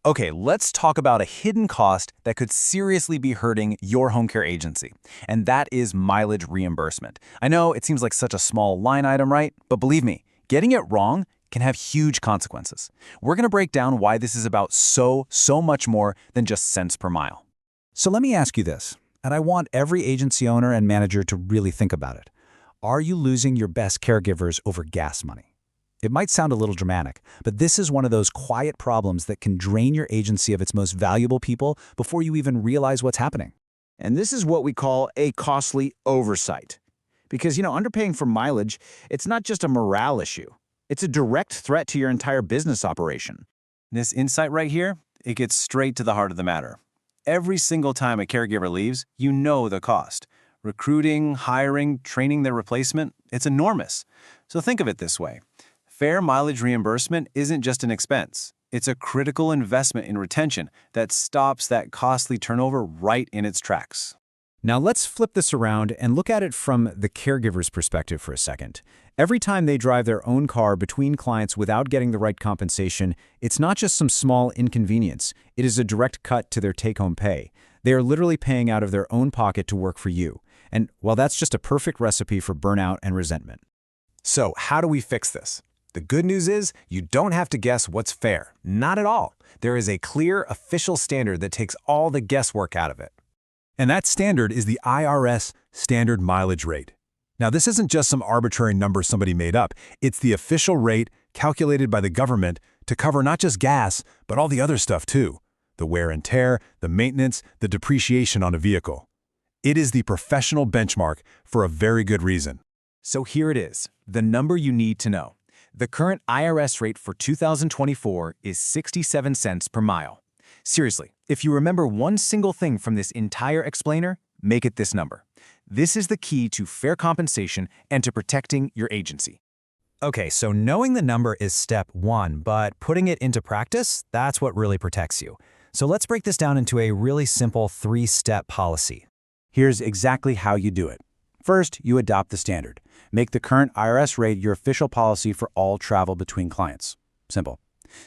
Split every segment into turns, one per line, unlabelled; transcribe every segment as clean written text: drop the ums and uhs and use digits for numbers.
Okay, let's talk about a hidden cost that could seriously be hurting your home care agency, and that is mileage reimbursement. I know it seems like such a small line item, right? But believe me, getting it wrong can have huge consequences. We're going to break down why this is about so much more than just cents per mile.
So let me ask you this, and I want every agency owner and manager to really think about it. Are you losing your best caregivers over gas money? It might sound a little dramatic, but this is one of those quiet problems that can drain your agency of its most valuable people before you even realize what's happening.
And this is what we call a costly oversight. Because, underpaying for mileage, it's not just a morale issue. It's a direct threat to your entire business operation.
This insight right here, it gets straight to the heart of the matter. Every single time a caregiver leaves, you know the cost. Recruiting, hiring, training their replacement, it's enormous. So think of it this way. Fair mileage reimbursement isn't just an expense. It's a critical investment in retention that stops that costly turnover right in its tracks.
Now let's flip this around and look at it from the caregiver's perspective for a second. Every time they drive their own car between clients without getting the right compensation, it's not just some small inconvenience. It is a direct cut to their take-home pay. They are literally paying out of their own pocket to work for you. And while that's just a perfect recipe for burnout and resentment.
So how do we fix this? The good news is you don't have to guess what's fair. Not at all. There is a clear, official standard that takes all the guesswork out of it. And that standard is the IRS standard mileage rate. Now, this isn't just some arbitrary number somebody made up. It's the official rate calculated by the government to cover not just gas, but all the other stuff too. The wear and tear, the maintenance, the depreciation on a vehicle. It is the professional benchmark for a very good reason.
So here it is, the number you need to know. The current IRS rate for 2024 is 67 cents per mile. Seriously, if you remember one single thing from this entire explainer, make it this number. This is the key to fair compensation and to protecting your agency.
Okay, so knowing the number is step one, but putting it into practice, that's what really protects you. So let's break this down into a really simple three-step policy.
Here's exactly how you do it. First, you adopt the standard. Make the current IRS rate your official policy for all travel between clients. Simple.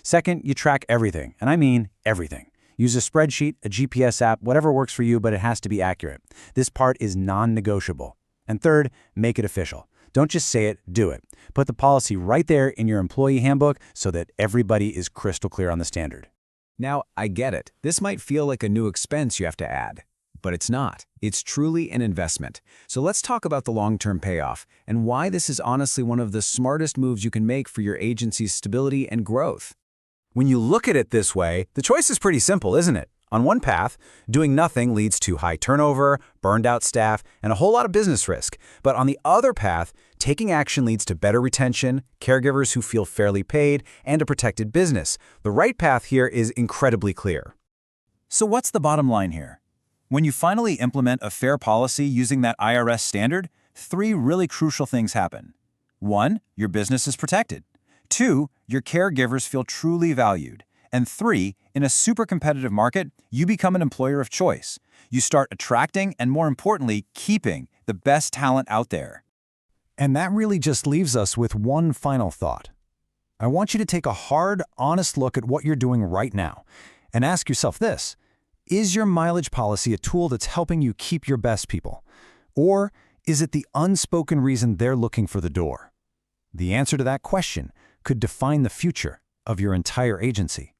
Second, you track everything, and I mean everything. Use a spreadsheet, a GPS app, whatever works for you, but it has to be accurate. This part is non-negotiable. And third, make it official. Don't just say it, do it. Put the policy right there in your employee handbook so that everybody is crystal clear on the standard.
Now, I get it. This might feel like a new expense you have to add. But it's not. It's truly an investment. So let's talk about the long-term payoff and why this is honestly one of the smartest moves you can make for your agency's stability and growth.
When you look at it this way, the choice is pretty simple, isn't it? On one path, doing nothing leads to high turnover, burned out staff, and a whole lot of business risk. But on the other path, taking action leads to better retention, caregivers who feel fairly paid, and a protected business. The right path here is incredibly clear.
So what's the bottom line here? When you finally implement a fair policy using that IRS standard, three really crucial things happen. 1, your business is protected. 2, your caregivers feel truly valued. And 3, in a super competitive market, you become an employer of choice. You start attracting and, more importantly, keeping the best talent out there.
And that really just leaves us with one final thought. I want you to take a hard, honest look at what you're doing right now and ask yourself this. Is your mileage policy a tool that's helping you keep your best people? Or is it the unspoken reason they're looking for the door? The answer to that question could define the future of your entire agency.